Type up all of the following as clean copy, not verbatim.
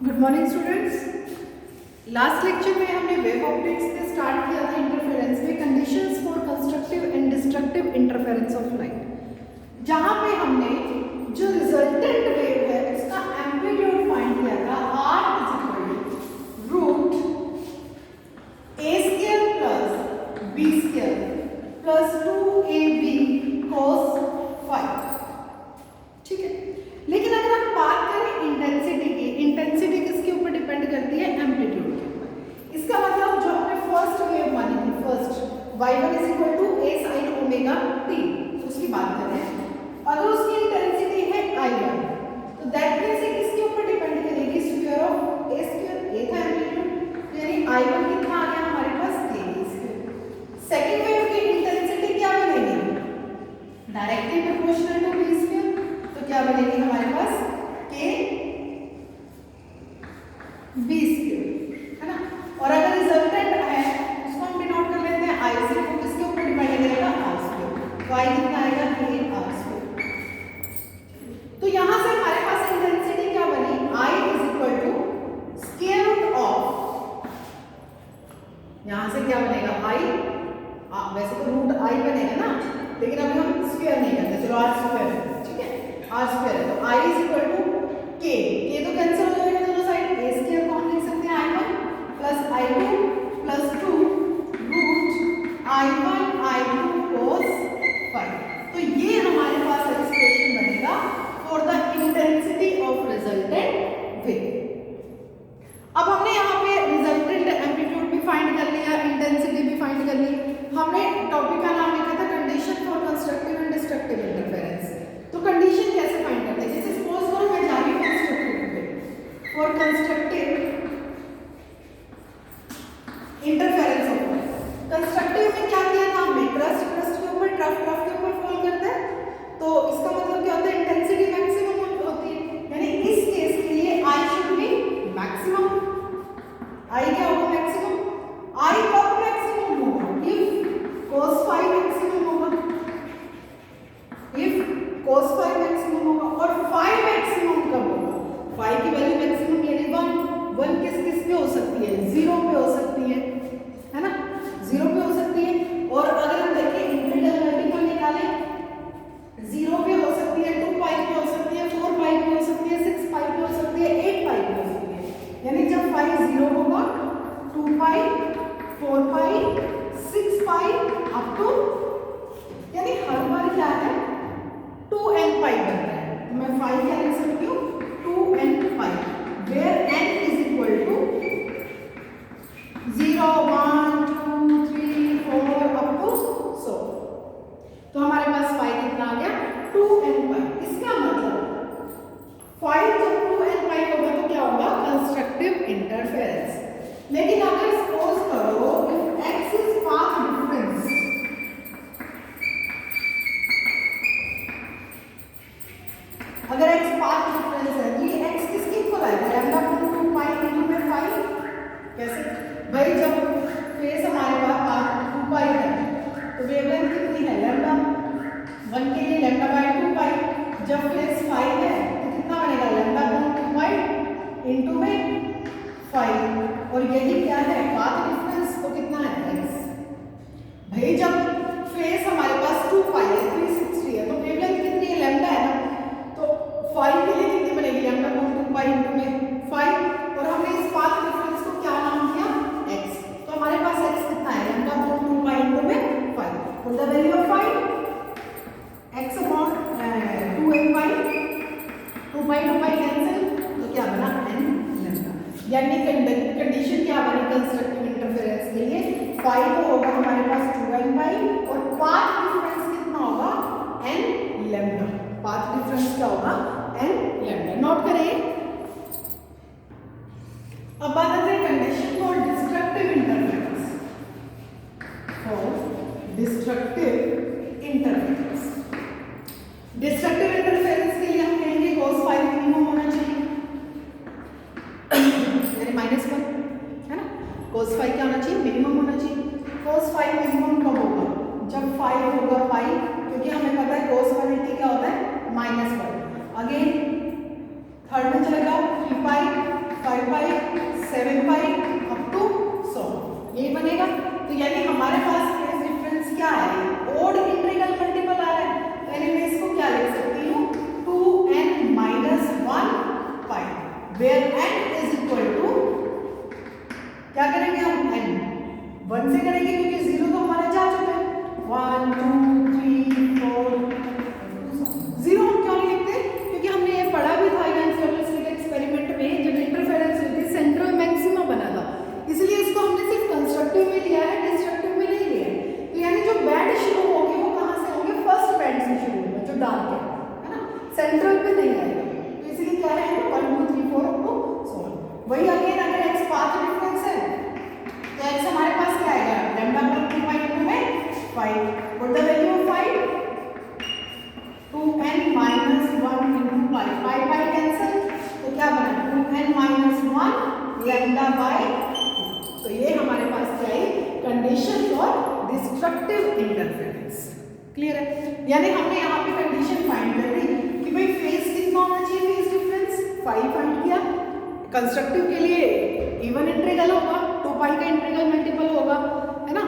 Good morning students. Last lecture में हमने wave optics से स्टार्ट किया था इंटरफेरेंस में conditions for constructive and destructive interference of light, जहां पे हमने जो रिजल्टेंट वेव है उसका एम्पलीट्यूड फाइंड किया था r root a square plus b square plus 2ab cos phi. ठीक है, लेकिन अगर हम बात करें इंटेंसिटी की, इंटेंसिटी किसके ऊपर डिपेंड करती है? एम्पलीट्यूड के ऊपर। इसका मतलब जो हमने फर्स्ट वेव मानी थी, first y1 a sin omega t, उसकी बात कर रहे हैं। अगर उसकी इंटेंसिटी है I1 तो दैट मींस ये किसके ऊपर डिपेंड करेगी? Square of a square, a था एम्पलीट्यूड, यानी I1 कितना आ गया हमारे पास? k square. सेकंड वेव की इंटेंसिटी क्या बनेगी? Directly proportional to b square, तो क्या बनेगी हमारे पास? k b स्क्वायर, है ना। और अगर रिजल्टेंट है उसको हम डिनोट कर लेते हैं I से, तो किसके ऊपर डिपेंड करेगा? r square. तो I कितना आएगा? k r square. तो यहां से हमारे पास इंटेंसिटी क्या बनी? I is equal to square root of, यहां से क्या बनेगा? I वैसे तो रूट I बनेगा ना, लेकिन अभी हम स्क्वायर नहीं करते, चलो r स्क्वायर, ठीक है, r स्क्वायर है तो I is equal to k, k तो कैंसिल हो जाएगा दोनों साइड, a स्क्वायर को हम लिख सकते हैं I1 plus I2 plus 2 root I1 I2 cos phi. तो ये हमारे पास एक्सप्रेशन बनेगा for the intensity of resultant wave. अब हमने यहाँ पे रिजल्टेंट एम्पलीट्यूड भी फाइंड कर लिया, इंटेंसिटी भी फाइंड कर ली। हमने टॉपिक का नाम लिखा था condition for constructive and destructive interference. तो कंडीशन कैसे फाइंड करते हैं? जैसे सपोज करो मैं जा रही हूँ कंस्ट्रक्टिव पे, for constructive interference of light. Constructive में क्या किया था हमने? क्रस्ट के ऊपर, ट्रफ के ऊपर फॉल करता है, तो इसका मतलब क्या होता है? इंटेंसिटी मैक्सिमम होती है, यानी इस केस के लिए I should be maximum. I क्या होगा? मैक्सिमम। I कब मैक्सिमम होगा? इफ cos फाई मैक्सिमम होगा, इफ cos फाई मैक्सिमम होगा। और फाई मैक्सिमम कब होगा? फाई की वैल्यू मैक्सिमम यानी 1 किस पे हो सकती है? 0 पे हो सकती है ना, 0 पे हो सकती है। और अगर हम देखें इंटीग्रल मल्टीपल निकालें, 0 पे हो सकती है, 2 पाई पे हो सकती है, 4 पाई पे हो सकती है, 6 पाई पे हो सकती है, 8 पाई पे हो सकती है। यानी जब पाई 0 होगा, 2 पाई, 4 पाई, 6 पाई अप टू, यानी हर बार क्या है? 2n पाई बनता है। तो मैं फाई क्या लिख सकती हूँ? 2n pi, where n is equal to 0 1 2 3 4 up to 100। तो हमारे पास फाई कितना आ गया? 2n पाई। इसका मतलब फाई जब 2n पाई होगा तो क्या होगा? Constructive interference. लेकिन अगर सपोज करो x इज पाथ डिफरेंस, अगर x पाथ डिफरेंस है तो ये x किसके इक्वल आएगा? लैम्डा अपॉन 2 पाई इनटू में फाई। कैसे भाई? जब फेस हमारे पास 2 पाई है तो वेवलेंथ कितनी है? लैम्डा। 1 के लिए लैम्डा बाय 2 पाई। जब फेस फाई है तो कितना बनेगा? लैम्डा अपॉन 2 पाई इनटू में फाई। और यही क्या है? Path difference. तो कितना है? x। भाई जब फेस हमारे पास 2 पाई है, 360 है, तो वेवलेंथ कितनी है? लैम्डा है ना, तो फाई के लिए कितनी बनेगी? लैम्डा अपॉन 2 पाई इनटू में फाई। और हमने इस पाथ डिफरेंस को क्या नाम दिया? x। तो हमारे पास x कितना है? लैम्डा अपॉन 2 पाई इनटू में phi. What the value of phi? x upon 2n pi, 2 pi cancel, तो क्या बना? n lambda. यानी कंडीशन क्या बनी कंस्ट्रक्टिव इंटरफेरेंस के लिए? फाई तो होगा हमारे पास 2n पाई और पाथ डिफरेंस कितना होगा? n lambda. पाथ डिफरेंस क्या होगा? n lambda. नोट करें। अब बात आती है condition for destructive interference. For destructive interference, destructive interference के लिए हम कहेंगे cos फाई मिनिमम होना चाहिए, यानी -1, है ना। cos फाई क्या होना चाहिए? मिनिमम होना चाहिए। cos फाई मिनिमम कब होगा? जब फाई होगा पाई, क्योंकि हमें पता है cos 180 क्या होता है? -1। अगेन थर्ड में चले जाओ, 3 पाई 5 पाई 7 पाई अप टू 100 यही बनेगा। तो यानी हमारे पास फेज डिफरेंस क्या है, ओड इंटीग्रल मल्टीपल आ रहा है, तो यानी मैं इसको क्या लिख सकती हूँ 2n minus 1 pi, where n is equal to क्या करेंगे हम n 1 से करेंगे क्योंकि 0 तो हमारा जा चुका है, 1 2 3 4 0 हम क्यों नहीं लिखते, क्योंकि हमने ये पढ़ा भी था यहाँ फ्लोरेसेंट एक्सपेरिमेंट में जब इंटरफेरेंस हुई थी सेंट्रल मैक्सिमा बना था, इसलिए इसको हमने सिर्फ कंस्ट्रक्टिव में लिया है, डिस्ट्रक्टिव में नहीं लिया है। तो यानी जो बैंड शुरू होंगे वो कहाँ से होंगे, फर्स्ट बैंड से शुरू होगा जो डार्क है ना, सेंट्रल पे नहीं आएगा। तो इसलिए क्या है 1 2 3 4 अप टू 100। वही अगेन अगर x पाथ डिफरेंस है तो x हमारे पास क्या आएगा, लैम्डा अपॉन 2 पाई इनटू में 5, what the value of 5 2n minus 1 into pi, pi pi cancel तो क्या बना 2n माइनस 1 लैम्डा बाय 2। तो ये हमारे पास क्या है condition for destructive interference. Clear है, यानी हमने यहाँ पे कंडीशन फाइंड कर दी कि भाई फेज कितना होना चाहिए, फेज डिफरेंस 5 फाइंड किया, कंस्ट्रक्टिव के लिए इवन इंटीग्रल होगा, 2 पाई का इंटीग्रल मल्टीपल होगा है ना,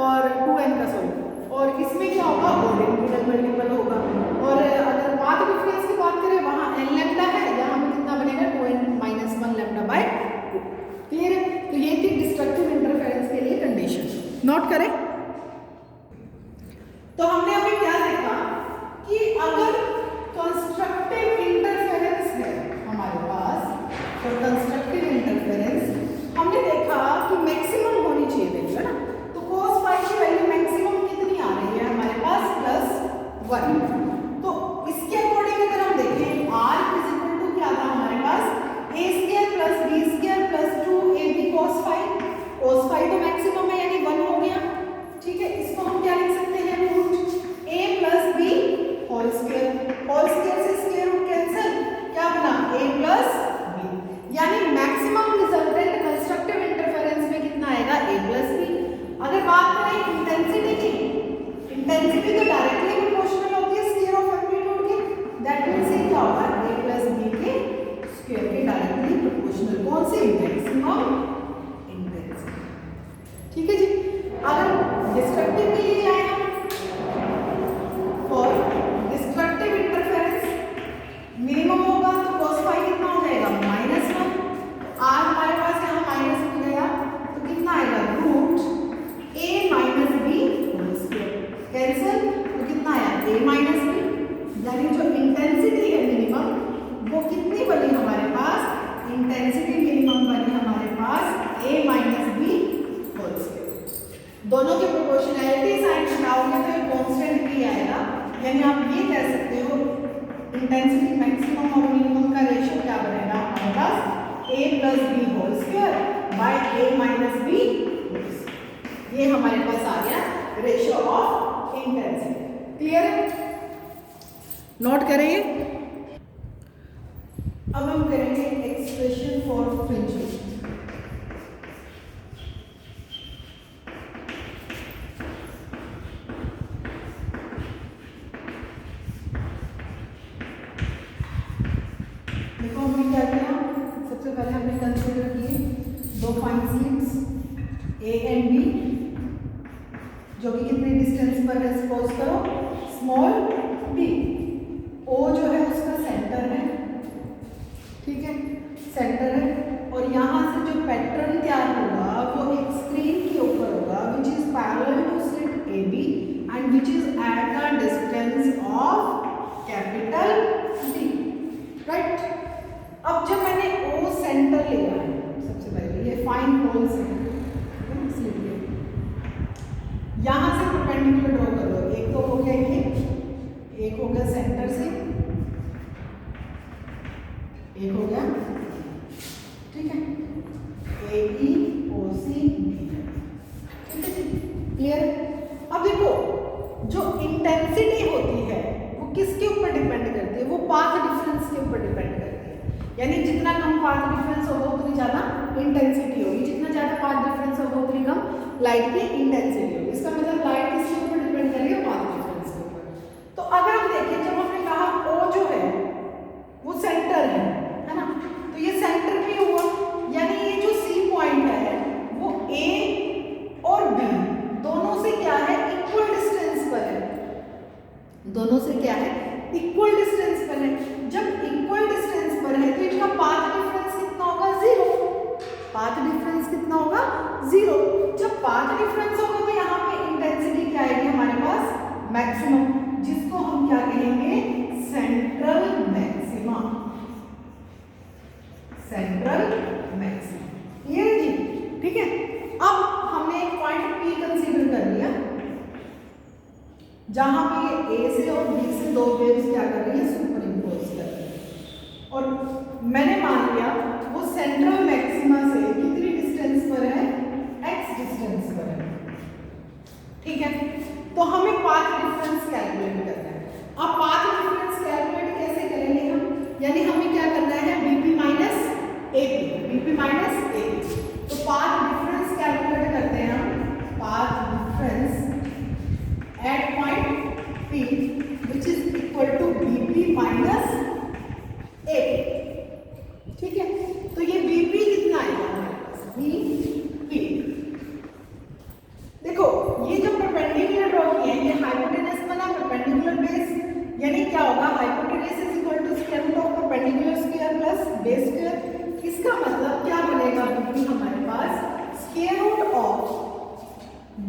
और 2n का सॉरी, और इसमें क्या होगा ओड इंटीग्रल मल्टीपल होगा। और अगर पाथ डिफरेंस की बात करें वहाँ n लैम्डा है, यहाँ पे कितना बनेगा 2n minus 1 lambda bye 2। Clear है, तो ये थी डिस्ट्रक्टिव इंटरफेरेंस के लिए कंडीशन, नोट करें। तो हमने अभी क्या देखा कि अगर कंस्ट्रक्टिव इंटरफेरेंस है हमारे पास, तो कंस्ट्रक्टिव इंटरफेरेंस हमने देखा कि मैक्सिमम होनी चाहिए वैल्यू है ना, तो cos फाई की वैल्यू मैक्सिमम कितनी आ रही है हमारे पास +1। तो इसके अकॉर्डिंग अगर हम देखें r इज इक्वल टू क्या था हमारे पास a square plus b square plus 2ab cos phi तो मैक्सिमम है यानी 1 हो गया। ठीक है, इसको हम क्या लिख सकते हैं root a plus b whole square से स्क्वायर रूट कैंसिल, क्या बना a प्लस b, यानी मैक्सिमम रिजल्टेंट कंस्ट्रक्टिव इंटरफेरेंस में कितना आएगा a प्लस b। अगर बात करें इंटेंसिटी की, इंटेंसिटी तो डायरेक्टली प्रोपोर्शनल होती है स्क्वायर ऑफ एम्पलीट्यूड की, दैट मींस ये क्या होगा a प्लस b के स्क्वायर के डायरेक्टली प्रोपोर्शनल, कौन सी मैक्सिमम इंटेंसिटी। ठीक है जी, अगर डिस्ट्रक्टिव के लिए जाए हम, फॉर डिस्ट्रक्टिव इंटरफेरेंस मिनिमम होगा तो cos फाई कितना हो जाएगा -1, r हमारे पास यहाँ माइनस में गया तो कितना आएगा root a minus b whole square cancel, तो कितना आया a माइनस b, यानी जो इंटेंसिटी है मिनिमम वो कितनी बनी हमारे पास, इंटेंसिटी मिनिमम बनी हमारे पास a minus b whole square. दोनों के प्रोपोर्शनैलिटी साइन हटाओगे तो कांस्टेंट भी आएगा, यानी आप ये कह सकते हो इंटेंसिटी मैक्सिमम और मिनिमम का रेशियो क्या बनेगा हमारे पास a plus B whole square by a minus B, ये हमारे पास आ गया रेशियो ऑफ इंटेंसिटी। क्लियर है, नोट करेंगे। अब हम करेंगे एक्सप्रेशन फॉर फ्रिंज। देखो हमने क्या किया, सबसे पहले हमने कंसीडर किए दो point sources A and B, जो कि कितने डिस्टेंस पर है, सपोज करो स्मॉल डी, ओ जो है उसका सेंटर है, ठीक है सेंटर है, और यहाँ से जो पैटर्न तैयार होगा वो एक स्क्रीन के ऊपर होगा which is parallel to slit A B and which is at the distance of capital D, right. अब जब मैंने ओ सेंटर लिया है, सबसे पहले ये फाइन होल सेंटर यहाँ से परपेंडिकुलर ड्रॉ कर लो, एक तो हो गया ये, एक हो गया सेंटर से, एक हो गया ठीक है ए ई ओ सी डी, ठीक है क्लियर। अब देखो जो इंटेंसिटी होती है वो किसके ऊपर डिपेंड करती है, वो पाथ डिफरेंस के ऊपर डिपेंड करती है, यानी जितना कम पाथ डिफरेंस होगा उतनी ज़्यादा इंटेंसिटी होगी, जितना ज़्यादा पाथ डिफरेंस होगा उतनी कम लाइट की इंटेंसिटी होगी। इसका मतलब लाइट किसके ऊपर डिपेंड करेगी, पाथ डिफरेंस के ऊपर। तो अगर हम देखें जब हमने कहा ओ जो है वो सेंटर है ना, तो ये सेंटर भी हुआ, दोनों से क्या है, इक्वल डिस्टेंस पर है। जब इक्वल डिस्टेंस पर है तो इनका पाथ डिफरेंस कितना होगा, 0। पाथ डिफरेंस कितना होगा, 0। जब पाथ डिफरेंस होगा तो यहाँ पे इंटेंसिटी क्या आएगी हमारे पास, मैक्सिमम, जिसको हम क्या कहेंगे, सेंट्रल मैक्सिमा। सेंट्रल मैक्सिमा, ये जी, ठीक है। अब हमने एक पॉइंट P कंसीडर कर लिया, जहां पे A से और B से दो वेव्स क्या कर रही है, सुपर इम्पोज कर रही है, और मैंने मान लिया वो सेंट्रल मैक्सिमा से कितनी डिस्टेंस पर है, x डिस्टेंस पर है, ठीक है। तो हमें पाथ डिफरेंस कैलकुलेट करना है। अब पाथ डिफरेंस कैलकुलेट कैसे करेंगे हम, यानी हमें क्या करना है, BP minus AP, BP minus AP। तो पाथ डिफरेंस कैलकुलेट करते हैं हम, path difference at point P which is equal to BP minus AP, ठीक है। तो ये BP कितना आएगा हमारे पास, BP। देखो ये जो परपेंडिकुलर ड्रॉ किए हैं, ये हाइपोटेनस बना परपेंडिकुलर बेस, यानी क्या होगा, hypotenuse is equal to square root of perpendicular square plus base square. इसका मतलब क्या बनेगा, BP हमारे पास square root of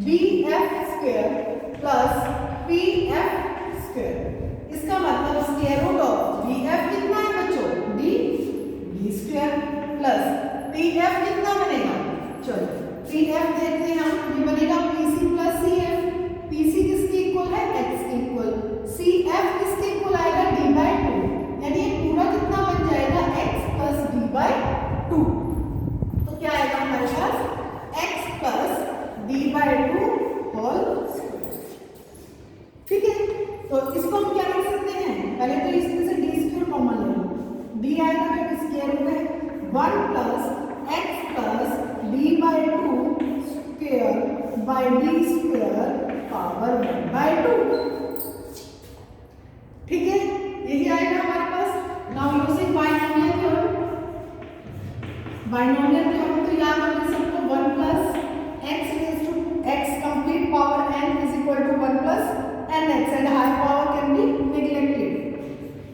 BF square plus PF square. इसका मतलब स्क्वायर रूट ऑफ BF कितना है बच्चों, B स्क्वायर प्लस PF कितना बनेगा, चलो PF देखते हैं हम, ये बनेगा PC प्लस CF। PC किसके इक्वल है, X के इक्वल। CF किसके इक्वल आएगा, D/2, यानी ये पूरा कितना बन जाएगा, X प्लस D/2। तो क्या आएगा हमारे पास, X plus D/2 whole square, ठीक है। तो इसको हम क्या लिख सकते हैं, पहले तो इसमें से D स्क्वायर कॉमन ले लो, D आएगा तो स्क्वायर रूट है 1 plus X plus D/2 square by D square power 1/2, ठीक है। यही आएगा हमारे पास। Now using binomial theorem, binomial theorem तो याद रखिए सबको, 1 plus x complete power n is equal to 1 plus nx and high power can be neglected।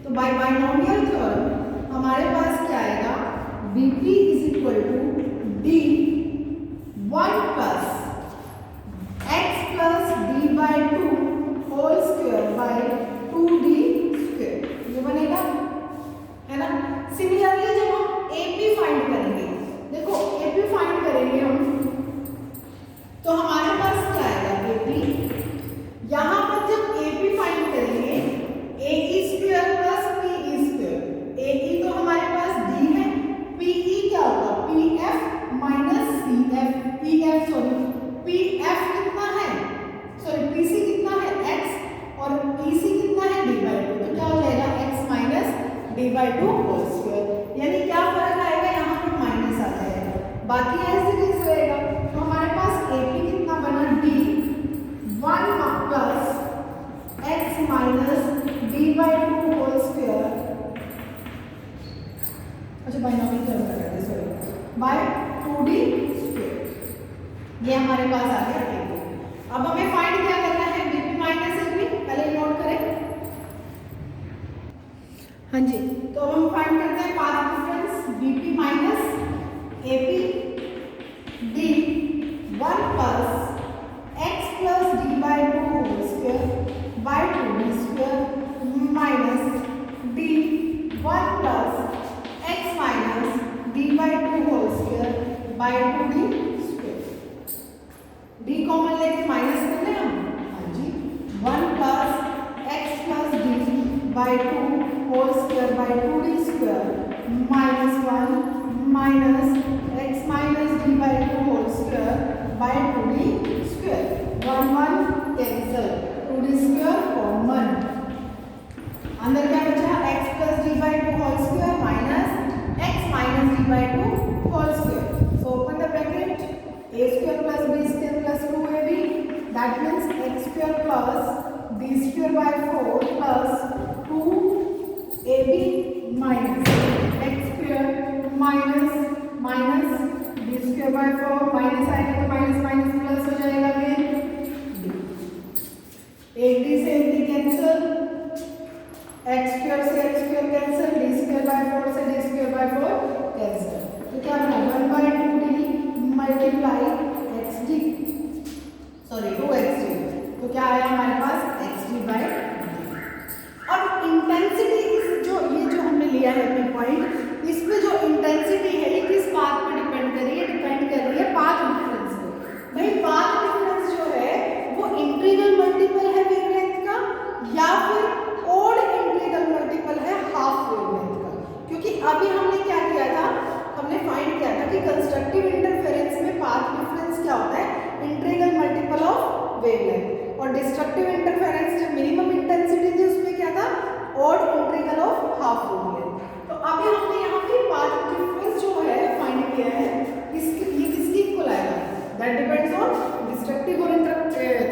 तो by binomial theorem हमारे पास क्या आएगा, BP is equal to D 1 plus x plus D/2 whole square by 2D square, ये बनेगा, है ना। Similarly जब हम AP फाइंड करेंगे, देखो AP फाइंड करेंगे हम, तो हमारे पास क्या आएगा, AP। यहां पर जब AP फाइंड करेंगे, AE square plus PE square. AE तो हमारे पास D है, PE क्या होगा, PF माइनस CF, PF कितना है, सॉरी PC कितना है, X, और PC कितना है, D/2। तो क्या हो जाएगा, X minus D/2 whole square, यानी क्या फर्क आएगा, यहाँ पर माइनस आ जाएगा, बाकी ऐसे कैसे रहेगा। तो हमारे पास AP कितना बना, D 1 plus X minus D/2 whole square, अच्छा बायनोमियल थ्योरम कर रहे हैं, सॉरी, बाय 2D स्क्वायर। ये हमारे पास आ गया AP। अब हमें फाइंड क्या करना है, BP माइनस AP, पहले नोट करें, हाँ जी। तो अब हम फाइंड करते हैं path difference, BP minus AP D 1 plus x plus D/2 whole square by 2D square minus D 1 plus x minus D/2 whole square by 2D square। D common लेके minus कर लें हम, हाँ जी, 1 plus x plus D/2 whole square by 2D square minus 1 minus x minus D/2 whole square by 2D square, 1 cancel, 2D square common, अंदर क्या बचा, x plus D/2 whole square minus x minus D/2 whole square। So open the bracket, a square plus b square plus 2ab, that means x square plus d square by 4 plus 2ab minus x square minus d square by 4, minus आएगा तो minus minus plus हो जाएगा, फिर एक D से एक D cancel, 4 से d square by 4 cancel, तो क्या बना 1/2d multiply x D, sorry 2xd, तो क्या आया हमारे पास xd बाय डी। और इंटेंसिटी इस जो ये जो हमने लिया है अपने पॉइंट, इसमें जो इंटेंसिटी है ये किस पाथ पे डिपेंड कर रही है? डिपेंड कर रही है पाथ डिफरेंस पे। भाई पाथ डिफरेंस जो है वो इंटीग्रल मल्टीपल है वेवलेंथ का या फिर ओड इंटीग्रल मल्टीपल है हाफ वेवलेंथ का? क्योंकि अभी हमने क्या किया था, हमने फाइंड किया था कि कंस्ट्रक्टिव इंटरफेरेंस में पाथ डिफरेंस क्या होता है? Integral multiple of wavelength. और डिस्ट्रक्टिव इंटरफेरेंस जब मिनिमम इंटेंसिटी थी उसमें क्या था? Odd integral of half wavelength. तो अभी हमने यहाँ पे पाथ डिफरेंस जो है फाइंड किया है, इसके ये किसके इक्वल आएगा? दैट डिपेंड्स ऑन डिस्ट्रक्टिव और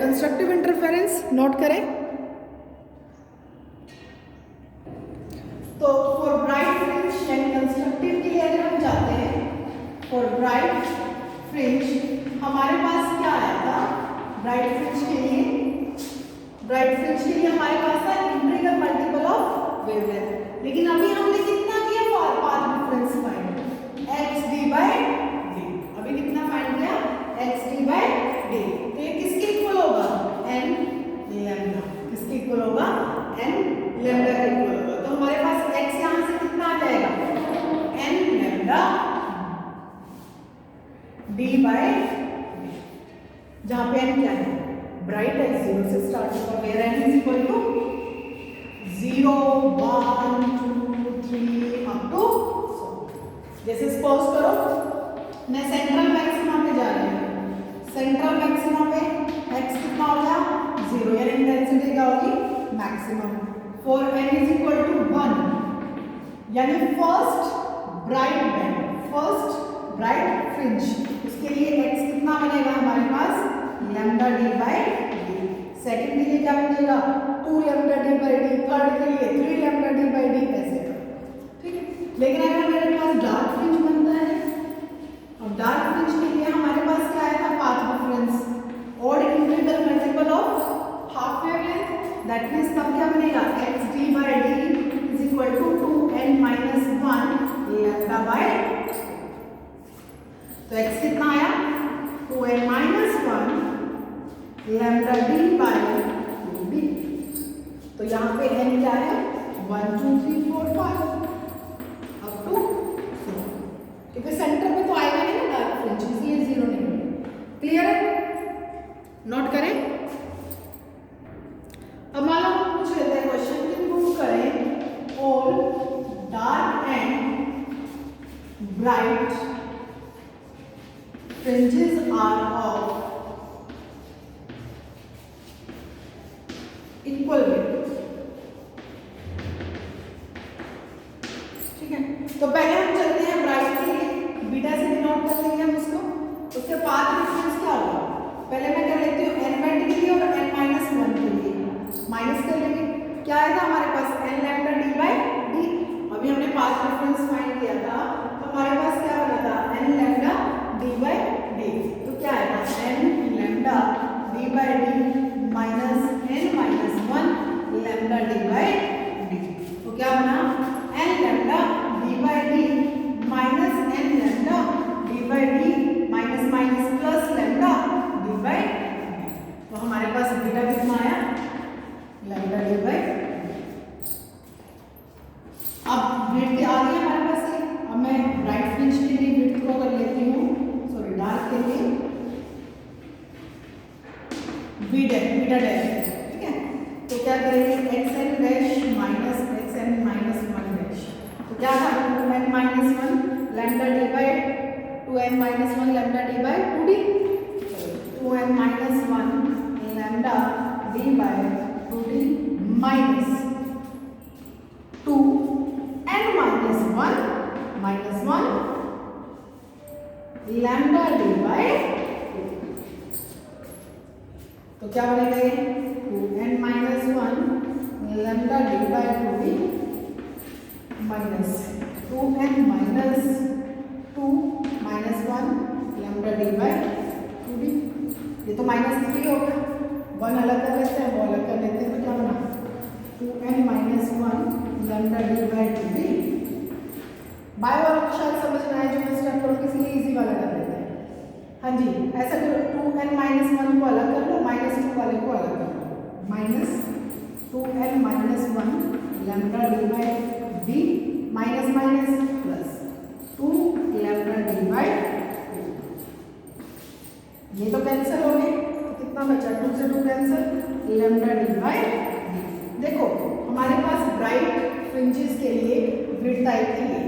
कंस्ट्रक्टिव इंटरफेरेंस। नोट करें। तो फॉर ब्राइट फ्रिंज यानी कंस्ट्रक्टिव के लिए अगर हम जाते हैं, फॉर ब्राइट फ्रिंज हमारे पास क्या आया था? ब्राइट फ्रिंज के लिए हमारे पास था इंटीग्रल मल्टीपल ऑफ वेवलेंथ। लेकिन अभी हमने कितना किया path difference find? xd by d। अभी कितना फाइंड किया? xd by d। तो ये किसके इक्वल होगा? n lambda. किसके इक्वल होगा? n लैम्डा के इक्वल होगा। तो हमारे पास x यहाँ से कितना आ जाएगा? n lambda d by d, जहाँ पे n क्या है? ब्राइट है, 0 से स्टार्ट होगा, where n is equal to 0 1 2 3 up to. जैसे सपोज करो मैं सेंट्रल मैक्सिमा पे जा रही हूँ, सेंट्रल मैक्सिमा पे x कितना हो गया? 0, यानी इंटेंसिटी क्या होगी? Maximum. For n is equal to 1 यानी फर्स्ट ब्राइट फ्रिंज, उसके लिए x कितना बनेगा हमारे पास? Lambda d by d। Second के लिए क्या बनेगा? 2 lambda d by d। Third के लिए 3 लैम्डा d बाय d, ऐसे। ठीक है। लेकिन अगर मेरे पास डार्क फ्रिंज बनता है, और डार्क फ्रिंज के लिए हमारे पास क्या आया था? Path difference odd integral multiple of half wavelength. That means तब क्या बनेगा? xd by d is equal to 2n minus 1 lambda by. तो x कितना आया? 2n minus 1 lambda d by 2d। तो यहाँ पे n क्या है? 1 2 3 4 5 अप टू 4, क्योंकि सेंटर पे तो आएगा नहीं ना डार्क फ्रिंज, इसलिए 0 नहीं होगा। क्लियर है? नोट करें। अब मान लो पूछ लेते हैं क्वेश्चन कि प्रूव करें all dark and bright fringes are of equal weight. ठीक है, तो पहले हम चलते हैं ब्राइट के लिए, बीटा से डिनोट कर लेंगे हम उसको। उसके पाथ डिफरेंस क्या होगा? पहले मैं कर लेती हूँ n बाय d के लिए और n माइनस 1 के लिए, माइनस कर लेंगे। क्या आएगा हमारे पास? n lambda d by d। अभी हमने पाथ डिफरेंस फाइंड किया था, तो हमारे पास क्या बना था? n lambda d by d। तो क्या आएगा? n lambda d by d minus n minus 1 lambda d by d। तो क्या बना? n lambda d by d minus n lambda d by d minus minus plus lambda d by d। तो हमारे पास beta कितना आया? Lambda d by d। अब width आ गई हमारे पास से। अब मैं ब्राइट फ्रिंज के लिए विड्थ को कर लेती हूँ, सॉरी डार्क के लिए बीटा डैश। ठीक है, तो क्या करेंगे? xn dash minus xn minus 1 dash. तो क्या था? 2n minus 1 lambda d by 2n minus 1 lambda d by 2d। 2n minus 1 lambda d by 2d minus 2n minus 1 lambda d by 2। तो क्या बनेगा ये? 2n minus 1 lambda d by 2d minus 2n minus 2 minus 1 lambda d by 2d। ये तो minus 3 हो गया, 1 अलग कर लेते हैं, वो अलग कर लेते हैं। तो क्या बना? 2n minus 1 lambda d by 2d by वाला तो शायद समझ में आया जो मैं स्टेप करूँगी, इसलिए इजी वाला कर लेते हैं। हाँ जी, ऐसा करो 2n-1 को अलग कर लो, -2 वाले को अलग कर लो, -2n-1 lambda D by D minus minus plus 2 lambda D by D. ये तो कैंसिल हो गए, तो कितना बचा, 2 से 2 cancel, lambda D by D. देखो हमारे पास ब्राइट फ्रिंजेस के लिए विड्थ आई के लिए,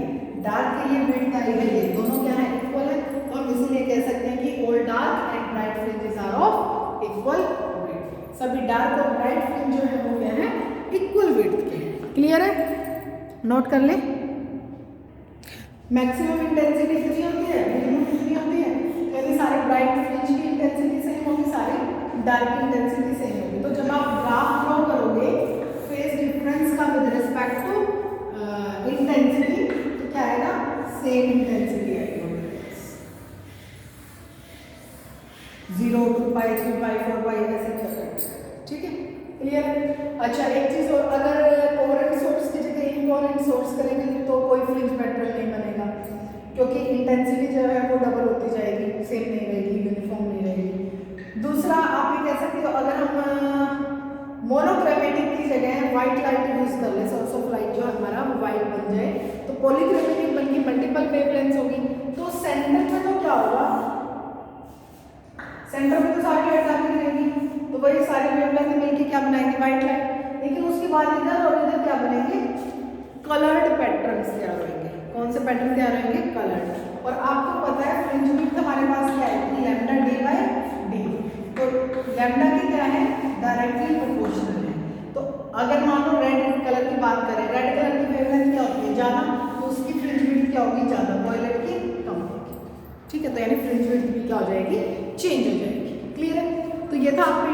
डार्क के लिए विड्थ आई के लिए दोनों क्या है, इक्वल है। तो हम इसीलिए कह सकते हैं कि all dark and bright fringes are of equal width. सभी डार्क और ब्राइट फ्रिंज जो है वो क्या है, इक्वल विड्थ के। क्लियर है, नोट कर ले। मैक्सिमम इंटेंसिटी कितनी होती है, मिनिमम कितनी होती है, यानी सारे ब्राइट फ्रिंज की इंटेंसिटी सेम होगी, सारी डार्क की इंटेंसिटी सेम होगी। तो जब आप ग्राफ ड्रॉ करोगे फेज डिफरेंस का विद रिस्पेक्ट टू इंटेंसिटी, तो क्या आएगा, सेम इंटेंसिटी आएगी। 0, 2 पाई, 3 पाई, 4 पाई ऐसे चलता है। ठीक है, क्लियर। अच्छा एक चीज और, अगर कोहेरेंट सोर्स की जगह इनकोहेरेंट सोर्स करेंगे तो कोई फ्रिंज पैटर्न नहीं बनेगा, क्योंकि इंटेंसिटी जो है वो डबल होती जाएगी, सेम नहीं रहेगी, यूनिफॉर्म नहीं रहेगी। दूसरा आप ये कह सकते हो, अगर हम मोनोक्रोमेटिक की जगह व्हाइट लाइट यूज कर ले, सोर्स ऑफ लाइट जो हमारा वो व्हाइट बन जाए, तो पॉलीक्रोमेटिक बन के मल्टीपल वेवलेंथ्स होगी। तो सेंटर में तो क्या होगा, सेंटर में तो सारी लाइट आती रहेगी, तो वही सारी वेवलेंथ मिलके क्या बनाएंगे, व्हाइट लाइट। लेकिन उसके बाद इधर और इधर क्या बनेंगे, कलर्ड पैटर्न्स तैयार होंगे। कौन से पैटर्न तैयार होंगे, कलर्ड। और आपको पता है फ्रिंज विड्थ हमारे पास क्या है, लैम्डा डी बाई डी। तो लैम्डा की क्या है, डायरेक्टली प्रोपोर्शनल है। तो अगर मान लो रेड कलर की बात करें, रेड कलर की वेवलेंथ क्या होती है, ज़्यादा, तो उसकी फ्रिंज विड्थ क्या होगी, ज़्यादा, वॉयलेट की कम होगी। ठीक है, तो यानी फ्रिंज विड्थ भी क्या हो जाएगी, चेंज हो जाएगी। क्लियर है। तो ये था आपका